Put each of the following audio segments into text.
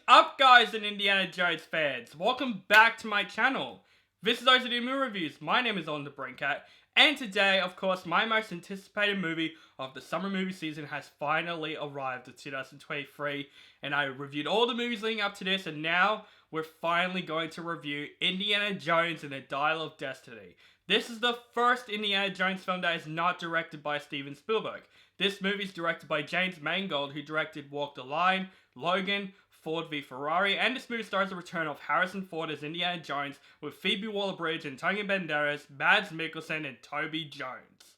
up, guys and Indiana Jones fans? Welcome back to my channel. This is Isidore Movie Reviews. My name is On the Brinkat, and today, of course, my most anticipated movie of the summer movie season has finally arrived in 2023, and I reviewed all the movies leading up to this, and now we're finally going to review Indiana Jones and the Dial of Destiny. This is the first Indiana Jones film that is not directed by Steven Spielberg. This movie is directed by James Mangold, who directed Walk the Line, Logan, Ford v Ferrari, and this movie stars the return of Harrison Ford as Indiana Jones with Phoebe Waller-Bridge, Antonio Banderas, Mads Mikkelsen, and Toby Jones.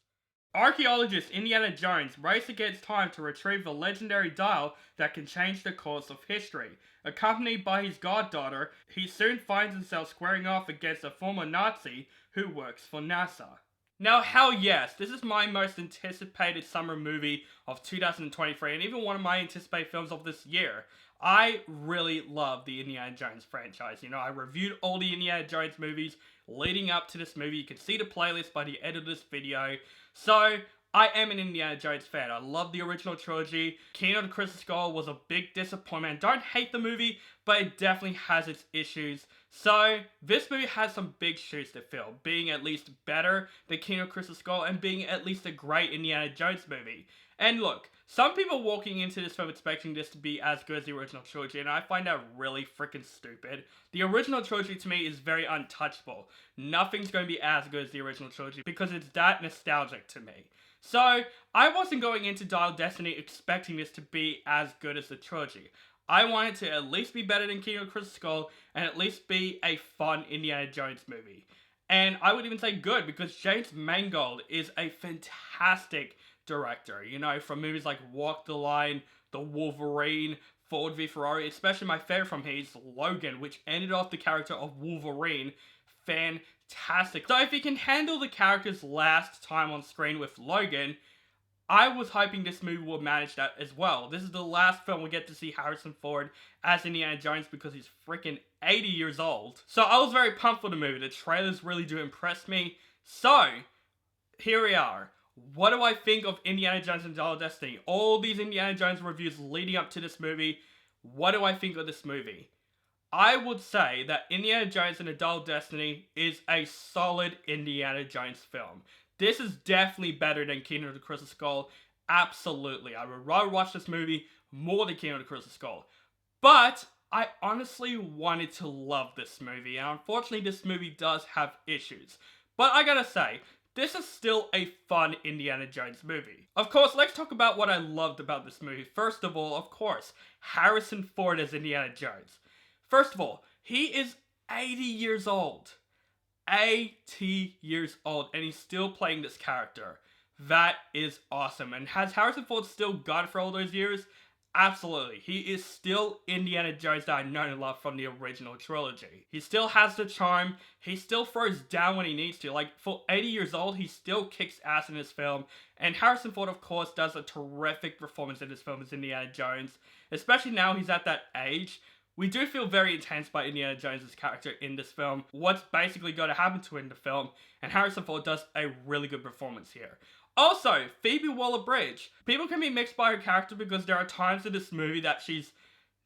Archaeologist Indiana Jones races against time to retrieve the legendary dial that can change the course of history. Accompanied by his goddaughter, he soon finds himself squaring off against a former Nazi who works for NASA. Now, hell yes, this is my most anticipated summer movie of 2023, and even one of my anticipated films of this year. I really love the Indiana Jones franchise. You know, I reviewed all the Indiana Jones movies leading up to this movie. You can see the playlist by the end of this video. So, I am an Indiana Jones fan. I love the original trilogy. Kingdom of the Crystal Skull was a big disappointment. I don't hate the movie, but it definitely has its issues. So, this movie has some big shoes to fill, being at least better than Kingdom of the Crystal Skull and being at least a great Indiana Jones movie. And look, some people walking into this film expecting this to be as good as the original trilogy, and I find that really freaking stupid. The original trilogy to me is very untouchable. Nothing's going to be as good as the original trilogy because it's that nostalgic to me. So, I wasn't going into Dial of Destiny expecting this to be as good as the trilogy. I wanted to at least be better than Kingdom of the Crystal Skull and at least be a fun Indiana Jones movie. And I would even say good because James Mangold is a fantastic director. You know, from movies like Walk the Line, The Wolverine, Ford v Ferrari, especially my favorite from him is Logan, which ended off the character of Wolverine. Fantastic. So if he can handle the character's last time on screen with Logan, I was hoping this movie would manage that as well. This is the last film we get to see Harrison Ford as Indiana Jones because he's freaking 80 years old. So I was very pumped for the movie. The trailers really do impress me. So, here we are. What do I think of Indiana Jones and the Dial of Destiny? All these Indiana Jones reviews leading up to this movie. What do I think of this movie? I would say that Indiana Jones and the Dial of Destiny is a solid Indiana Jones film. This is definitely better than Kingdom of the Crystal Skull. Absolutely. I would rather watch this movie more than Kingdom of the Crystal Skull. But I honestly wanted to love this movie, and unfortunately this movie does have issues. But I gotta say, this is still a fun Indiana Jones movie. Of course, let's talk about what I loved about this movie. First of all, of course, Harrison Ford as Indiana Jones. First of all, he is 80 years old. 80 years old, and he's still playing this character. That is awesome. And has Harrison Ford still got it for all those years? Absolutely. He is still Indiana Jones that I know and love from the original trilogy. He still has the charm. He still throws down when he needs to. Like, for 80 years old, he still kicks ass in this film. And Harrison Ford, of course, does a terrific performance in this film as Indiana Jones. Especially now he's at that age. We do feel very intense by Indiana Jones' character in this film, what's basically going to happen to him in the film, and Harrison Ford does a really good performance here. Also, Phoebe Waller-Bridge. People can be mixed by her character because there are times in this movie that she's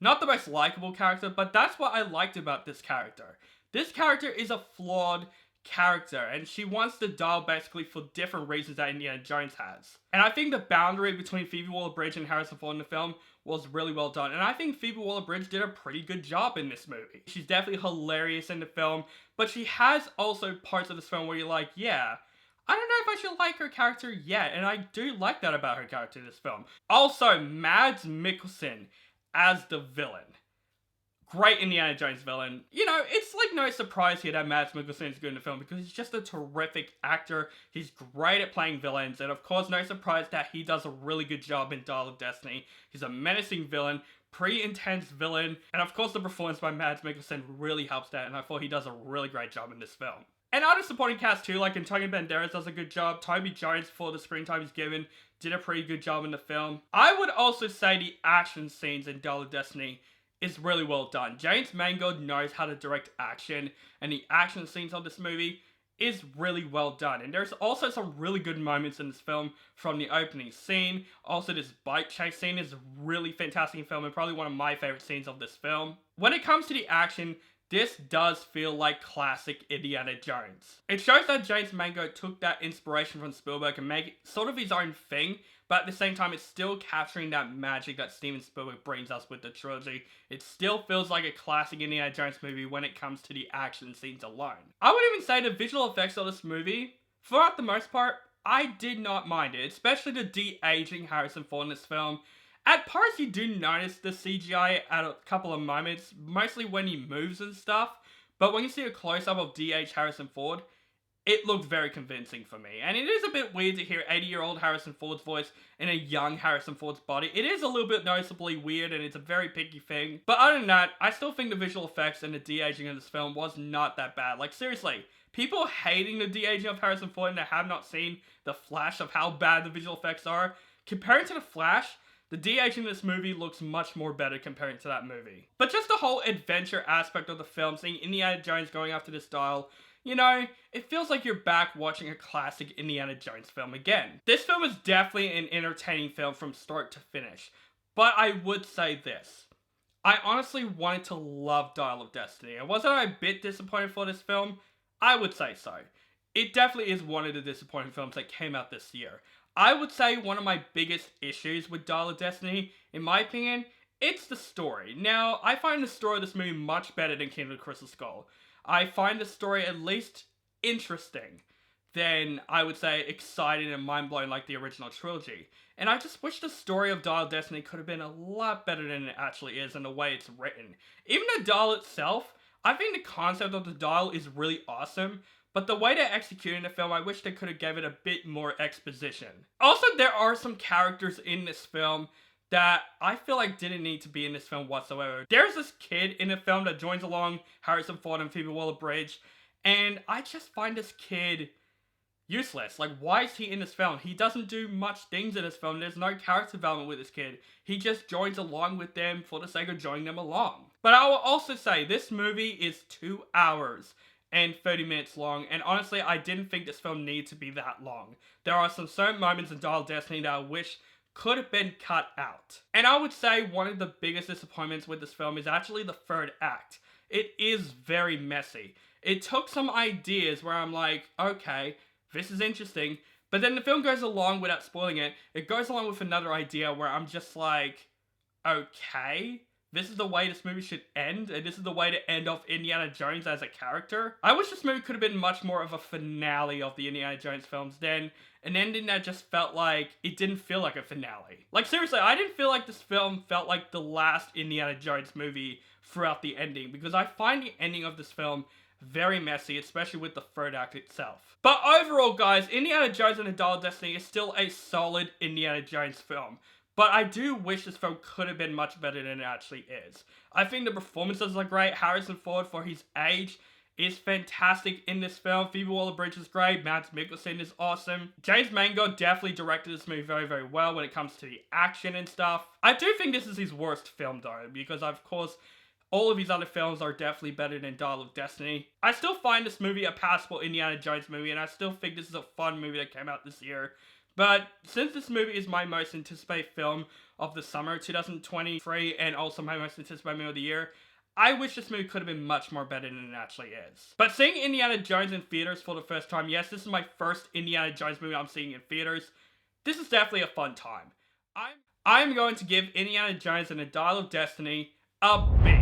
not the most likable character, but that's what I liked about this character. This character is a flawed character, and she wants the dial basically for different reasons that Indiana Jones has. And I think the boundary between Phoebe Waller-Bridge and Harrison Ford in the film was really well done, and I think Phoebe Waller-Bridge did a pretty good job in this movie. She's definitely hilarious in the film, but she has also parts of this film where you're like, yeah, I don't know if I should like her character yet, and I do like that about her character in this film. Also, Mads Mikkelsen as the villain. Great Indiana Jones villain. You know, it's like no surprise here that Mads Mikkelsen is good in the film because he's just a terrific actor. He's great at playing villains, and of course, no surprise that he does a really good job in Dial of Destiny. He's a menacing villain, pretty intense villain, and of course the performance by Mads Mikkelsen really helps that, and I thought he does a really great job in this film. And other supporting cast too, like Antonio Banderas does a good job. Toby Jones, for the screen time he's given, did a pretty good job in the film. I would also say the action scenes in Dial of Destiny is really well done. James Mangold knows how to direct action, and the action scenes of this movie is really well done. And there's also some really good moments in this film from the opening scene. Also, this bike chase scene is really fantastic in film and probably one of my favorite scenes of this film. When it comes to the action, this does feel like classic Indiana Jones. It shows that James Mangold took that inspiration from Spielberg and made it sort of his own thing, but at the same time it's still capturing that magic that Steven Spielberg brings us with the trilogy. It still feels like a classic Indiana Jones movie when it comes to the action scenes alone. I would even say the visual effects of this movie, for the most part, I did not mind it, especially the de-aging Harrison Ford in this film. At parts, you do notice the CGI at a couple of moments, mostly when he moves and stuff, but when you see a close-up of D.H. Harrison Ford, it looked very convincing for me. And it is a bit weird to hear 80-year-old Harrison Ford's voice in a young Harrison Ford's body. It is a little bit noticeably weird, and it's a very picky thing. But other than that, I still think the visual effects and the de-aging of this film was not that bad. Like, seriously, people hating the de-aging of Harrison Ford and they have not seen The Flash of how bad the visual effects are, comparing to The Flash, the de-aging in this movie looks much more better compared to that movie. But just the whole adventure aspect of the film, seeing Indiana Jones going after this dial, you know, it feels like you're back watching a classic Indiana Jones film again. This film is definitely an entertaining film from start to finish, but I would say this. I honestly wanted to love Dial of Destiny, and wasn't I a bit disappointed for this film? I would say so. It definitely is one of the disappointing films that came out this year. I would say one of my biggest issues with Dial of Destiny, in my opinion, it's the story. Now, I find the story of this movie much better than Kingdom of the Crystal Skull. I find the story at least interesting than, I would say, exciting and mind-blowing like the original trilogy. And I just wish the story of Dial of Destiny could have been a lot better than it actually is in the way it's written. Even the dial itself, I think the concept of the dial is really awesome, but the way they're executing the film, I wish they could have given it a bit more exposition. Also, there are some characters in this film that I feel like didn't need to be in this film whatsoever. There's this kid in the film that joins along Harrison Ford and Phoebe Waller-Bridge, and I just find this kid useless. Like, why is he in this film? He doesn't do much things in this film. There's no character development with this kid. He just joins along with them for the sake of joining them along. But I will also say, this movie is 2 hours and 30 minutes long, and honestly, I didn't think this film needed to be that long. There are some certain moments in Dial of Destiny that I wish could have been cut out. And I would say one of the biggest disappointments with this film is actually the third act. It is very messy. It took some ideas where I'm like, okay, this is interesting, but then the film goes along without spoiling it. It goes along with another idea where I'm just like, okay, this is the way this movie should end, and this is the way to end off Indiana Jones as a character. I wish this movie could have been much more of a finale of the Indiana Jones films than an ending that just felt like it didn't feel like a finale. Like, seriously, I didn't feel like this film felt like the last Indiana Jones movie throughout the ending, because I find the ending of this film very messy, especially with the third act itself. But overall, guys, Indiana Jones and the Dial of Destiny is still a solid Indiana Jones film. But I do wish this film could have been much better than it actually is. I think the performances are great. Harrison Ford, for his age, is fantastic in this film. Phoebe Waller-Bridge is great. Mads Mikkelsen is awesome. James Mangold definitely directed this movie very, very well when it comes to the action and stuff. I do think this is his worst film, though, because, of course, all of his other films are definitely better than Dial of Destiny. I still find this movie a passable Indiana Jones movie, and I still think this is a fun movie that came out this year. But since this movie is my most anticipated film of the summer 2023 and also my most anticipated movie of the year, I wish this movie could have been much more better than it actually is. But seeing Indiana Jones in theaters for the first time, yes, this is my first Indiana Jones movie I'm seeing in theaters. This is definitely a fun time. I'm going to give Indiana Jones and the Dial of Destiny a B.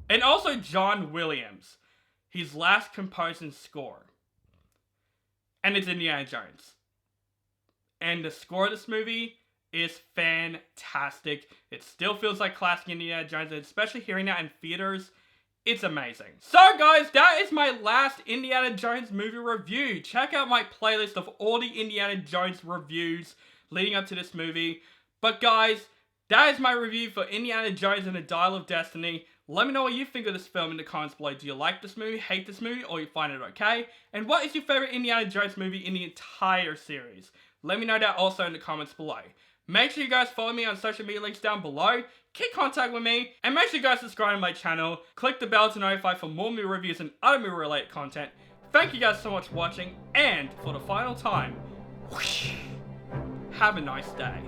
And also John Williams, his last composing score. And it's Indiana Jones. And the score of this movie is fantastic. It still feels like classic Indiana Jones, and especially hearing that in theaters, it's amazing. So guys, that is my last Indiana Jones movie review. Check out my playlist of all the Indiana Jones reviews leading up to this movie. But guys, that is my review for Indiana Jones and the Dial of Destiny. Let me know what you think of this film in the comments below. Do you like this movie, hate this movie, or you find it okay? And what is your favorite Indiana Jones movie in the entire series? Let me know that also in the comments below. Make sure you guys follow me on social media links down below, keep contact with me, and make sure you guys subscribe to my channel, click the bell to notify for more movie reviews and other movie related content. Thank you guys so much for watching, and for the final time, whoosh, have a nice day.